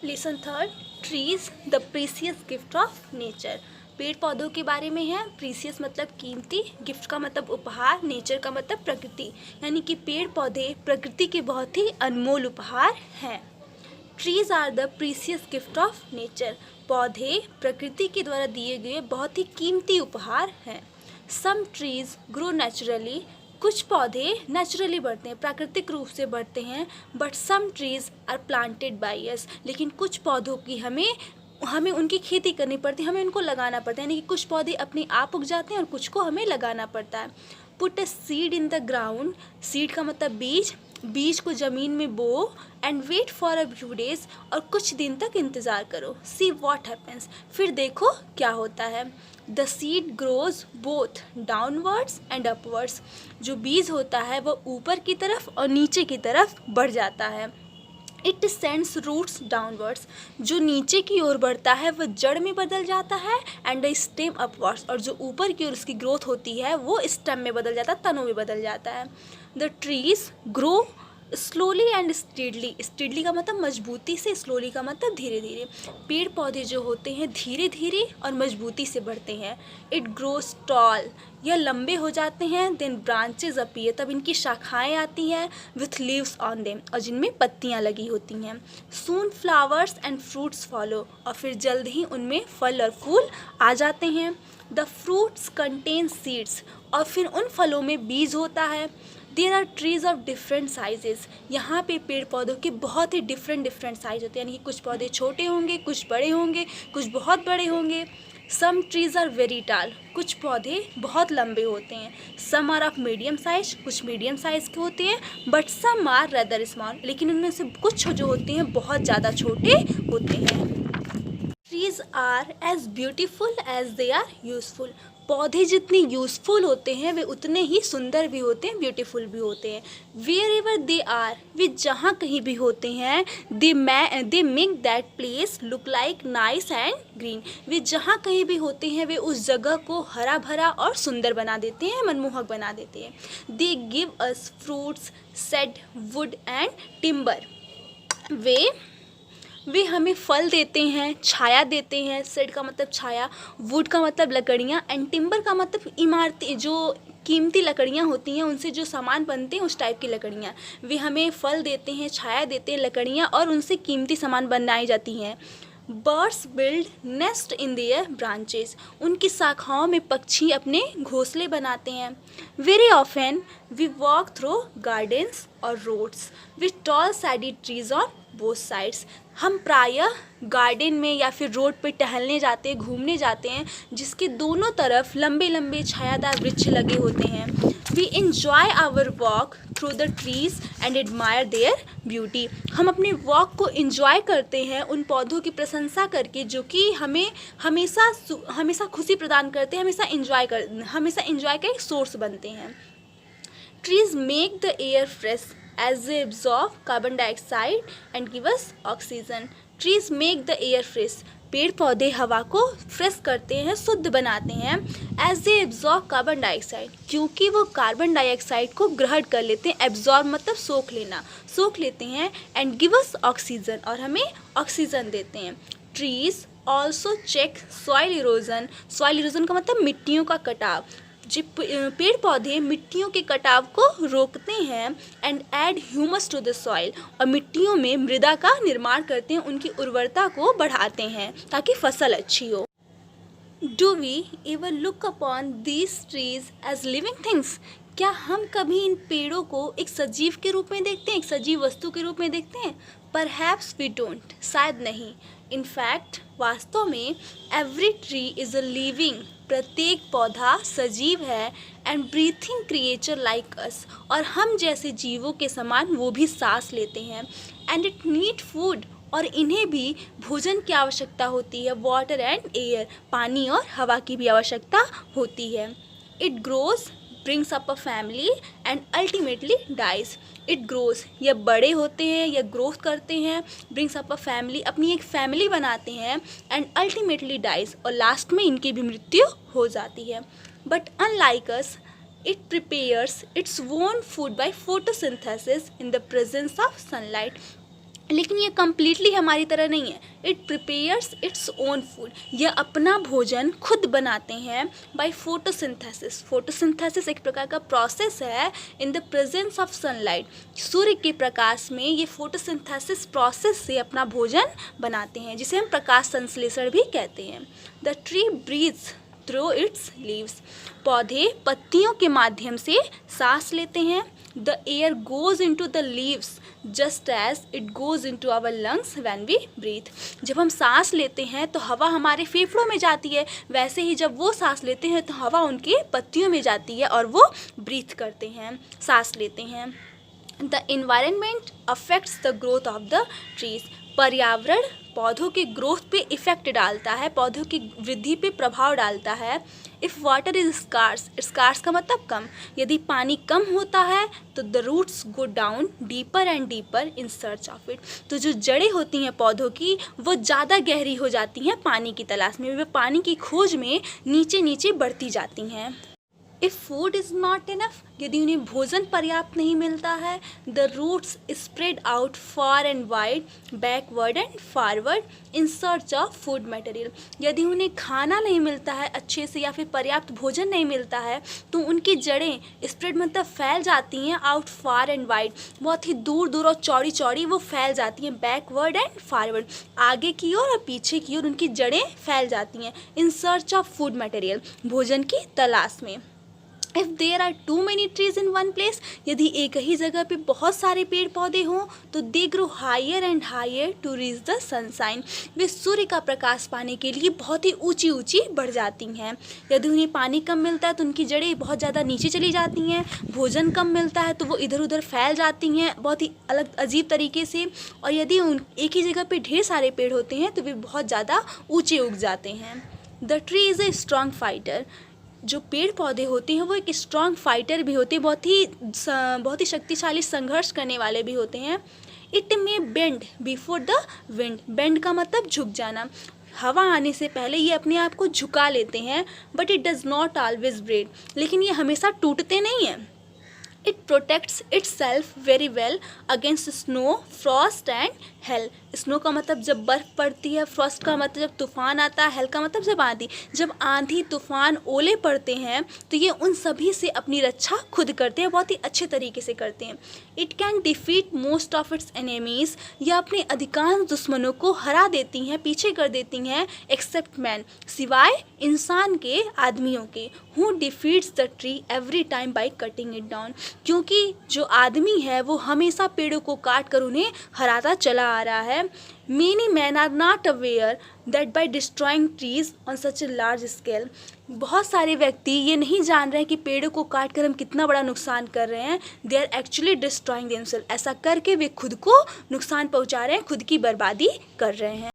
Lesson third, trees the precious gift of nature. पेड़ पौधों के बारे में है। प्रीसियस मतलब कीमती, गिफ्ट का मतलब उपहार, नेचर का मतलब प्रकृति, यानी कि पेड़ पौधे प्रकृति के बहुत ही अनमोल उपहार हैं। Trees are the precious gift of nature. पौधे प्रकृति के द्वारा दिए गए बहुत ही कीमती उपहार हैं। Some trees grow naturally. कुछ पौधे नेचुरली बढ़ते हैं, प्राकृतिक रूप से बढ़ते हैं। But some trees are planted by us. लेकिन कुछ पौधों की हमें उनकी खेती करनी पड़ती है, हमें उनको लगाना पड़ता है, यानी कि कुछ पौधे अपने आप उग जाते हैं और कुछ को हमें लगाना पड़ता है। Put a seed in the ground. Seed का मतलब बीज। बीज को ज़मीन में बो and wait for a few days. और कुछ दिन तक इंतज़ार करो। See what happens. फिर देखो क्या होता है। The seed grows both downwards and upwards. जो बीज होता है वह ऊपर की तरफ और नीचे की तरफ बढ़ जाता है। It sends roots downwards. जो नीचे की ओर बढ़ता है वह जड़ में बदल जाता है। And the stem upwards. और जो ऊपर की ओर उसकी ग्रोथ होती है वो स्टेम में बदल जाता है, तनों में बदल जाता है। The trees grow slowly and steadily. Steadily का मतलब मजबूती से, स्लोली का मतलब धीरे धीरे। पेड़ पौधे जो होते हैं धीरे धीरे और मजबूती से बढ़ते हैं। It grows tall. यह लंबे हो जाते हैं। Then branches appear. तब इनकी शाखाएं आती हैं। With leaves on them. और जिनमें पत्तियां लगी होती हैं। Soon flowers and fruits follow. और फिर जल्द ही उनमें फल और फूल आ जाते हैं। The fruits contain seeds. और फिर उन फलों में बीज होता है। There are trees of different sizes. यहाँ पे पेड़ पौधों के बहुत ही डिफरेंट साइज होते हैं, यानी कि कुछ पौधे छोटे होंगे, कुछ बड़े होंगे, कुछ बहुत बड़े होंगे। सम ट्रीज आर वेरी टाल। कुछ पौधे बहुत लंबे होते हैं। Some are of medium size. कुछ मीडियम साइज के होते हैं। But some are rather small. लेकिन उनमें से कुछ जो होते हैं बहुत ज़्यादा छोटे होते हैं। Trees are as beautiful as they are useful. पौधे जितने यूजफुल होते हैं वे उतने ही सुंदर भी होते हैं, ब्यूटीफुल भी होते हैं। Wherever they are. वे जहाँ कहीं भी होते हैं। They make that place look like nice and green. वे जहाँ कहीं भी होते हैं वे उस जगह को हरा भरा और सुंदर बना देते हैं, मनमोहक बना देते हैं। They give us fruits, shade, wood and timber. वे हमें फल देते हैं, छाया देते हैं। सेड का मतलब छाया, वुड का मतलब लकड़ियाँ, एंड टिम्बर का मतलब इमारतें, जो कीमती लकड़ियाँ होती हैं उनसे जो सामान बनते हैं उस टाइप की लकड़ियाँ। वे हमें फल देते हैं, छाया देते हैं, लकड़ियाँ, और उनसे कीमती सामान बनाई जाती हैं। Birds build nest in their branches. उनकी शाखाओं में पक्षी अपने घोंसले बनाते हैं। Very often we walk through gardens और roads with tall shady trees on both sides. हम प्रायः गार्डन में या फिर रोड पे टहलने जाते हैं, घूमने जाते हैं, जिसके दोनों तरफ लंबे लंबे छायादार वृक्ष लगे होते हैं। We enjoy our walk through the trees and admire their beauty. हम अपने वॉक को इंजॉय करते हैं उन पौधों की प्रशंसा करके, जो कि हमें हमेशा खुशी प्रदान करते हैं, हमेशा इंजॉय का एक सोर्स बनते हैं। Trees make the air fresh as they absorb carbon dioxide and give us oxygen. Trees make the air fresh. पेड़ पौधे हवा को फ्रेश करते हैं, शुद्ध बनाते हैं। as they absorb carbon dioxide, क्योंकि वो कार्बन डाइऑक्साइड को ग्रहण कर लेते हैं। एब्जॉर्ब मतलब सोख लेना, सोख लेते हैं। एंड गिव अस ऑक्सीजन, और हमें ऑक्सीजन देते हैं। Trees also check soil erosion. Soil erosion का मतलब मिट्टियों का कटाव। पेड़ पौधे मिट्टियों के कटाव को रोकते हैं। And add humus to the soil, और मिट्टियों में मृदा का निर्माण करते हैं, उनकी उर्वरता को बढ़ाते हैं ताकि फसल अच्छी हो। Do we ever look upon these trees as living things. क्या हम कभी इन पेड़ों को एक सजीव के रूप में देखते हैं, एक सजीव वस्तु के रूप में देखते हैं? परहैप्स वी डोंट, शायद नहीं। इनफैक्ट वास्तव में every tree is a living, प्रत्येक पौधा सजीव है। And breathing creature like us, और हम जैसे जीवों के समान वो भी सांस लेते हैं। एंड इट नीड फूड, और इन्हें भी भोजन की आवश्यकता होती है। वाटर एंड एयर, पानी और हवा की भी आवश्यकता होती है। It grows, brings up a family and ultimately dies. It grows, यह बड़े होते हैं, यह ग्रोथ करते हैं। ब्रिंग्स अप अ फैमिली, अपनी एक फैमिली बनाते हैं। एंड अल्टीमेटली डाइज, और लास्ट में इनकी भी मृत्यु हो जाती है। But unlike us, it prepares its own food by photosynthesis in the presence of sunlight. लेकिन ये कम्प्लीटली हमारी तरह नहीं है। It prepares its own food, यह अपना भोजन खुद बनाते हैं बाय फोटोसिंथेसिस। फोटोसिंथेसिस एक प्रकार का प्रोसेस है in the presence of sunlight. सूर्य के प्रकाश में ये फोटोसिंथेसिस प्रोसेस से अपना भोजन बनाते हैं, जिसे हम प्रकाश संश्लेषण भी कहते हैं। The tree breathes through its leaves, पौधे पत्तियों के माध्यम से सांस लेते हैं। The air goes into the leaves just as it goes into our lungs when we breathe. जब हम सांस लेते हैं तो हवा हमारे फेफड़ों में जाती है, वैसे ही जब वो सांस लेते हैं तो हवा उनके पत्तियों में जाती है और वो ब्रीथ करते हैं, सांस लेते हैं। The environment affects the growth of the trees, पर्यावरण पौधों के ग्रोथ पे इफ़ेक्ट डालता है, पौधों की वृद्धि पे प्रभाव डालता है। If water is scarce, scarce का मतलब कम, यदि पानी कम होता है तो the roots go down deeper and deeper in search of it, तो जो जड़ें होती हैं पौधों की वो ज़्यादा गहरी हो जाती हैं पानी की तलाश में, वे पानी की खोज में नीचे नीचे बढ़ती जाती हैं। If food is not enough, यदि उन्हें भोजन पर्याप्त नहीं मिलता है, the roots spread out far and wide backward and forward in search of food material. यदि उन्हें खाना नहीं मिलता है अच्छे से या फिर पर्याप्त भोजन नहीं मिलता है तो उनकी जड़ें स्प्रेड मतलब फैल जाती हैं, आउट फार एंड वाइड बहुत ही दूर दूर और चौड़ी चौड़ी वो फैल जाती हैं, बैकवर्ड एंड फॉरवर्ड आगे की ओर और पीछे की ओर उनकी जड़ें फैल जाती हैं, in search of food material भोजन की तलाश में। If there are too many trees in one place, यदि एक ही जगह पे बहुत सारे पेड़ पौधे हों तो they grow higher and higher to reach the sunshine, वे सूर्य का प्रकाश पाने के लिए बहुत ही ऊंची ऊंची बढ़ जाती हैं। यदि उन्हें पानी कम मिलता है तो उनकी जड़ें बहुत ज़्यादा नीचे चली जाती हैं, भोजन कम मिलता है तो वो इधर उधर फैल जाती हैं बहुत ही अलग अजीब तरीके से, और यदि एक ही जगह पे ढेर सारे पेड़ होते हैं तो वे बहुत ज़्यादा ऊँचे उग जाते हैं। The tree is a strong fighter, जो पेड़ पौधे होते हैं वो एक स्ट्रॉन्ग फाइटर भी होते हैं, बहुत ही शक्तिशाली संघर्ष करने वाले भी होते हैं। It may bend before the wind, bend का मतलब झुक जाना, हवा आने से पहले ये अपने आप को झुका लेते हैं, but it does not always break, लेकिन ये हमेशा टूटते नहीं हैं। It protects itself very well against snow frost and hail, snow का मतलब जब बर्फ़ पड़ती है, फ्रॉस्ट का मतलब जब तूफ़ान आता है, हेल का मतलब जब आंधी, जब आंधी तूफ़ान ओले पड़ते हैं तो ये उन सभी से अपनी रक्षा खुद करते हैं, बहुत ही अच्छे तरीके से करते हैं। It can defeat most of its enemies, यह अपने अधिकांश दुश्मनों को हरा देती हैं, पीछे कर देती हैं, एक्सेप्ट मैन, सिवाय इंसान के, आदमियों के। Who defeats the tree every time by cutting it down, क्योंकि जो आदमी है वो हमेशा पेड़ों को काट कर उन्हें हराता चला आ रहा है। Many men are not aware that by destroying trees on such a large scale, बहुत सारे व्यक्ति ये नहीं जान रहे हैं कि पेड़ों को काट कर हम कितना बड़ा नुकसान कर रहे हैं। They are actually destroying themselves, ऐसा करके वे खुद को नुकसान पहुंचा रहे हैं, खुद की बर्बादी कर रहे हैं।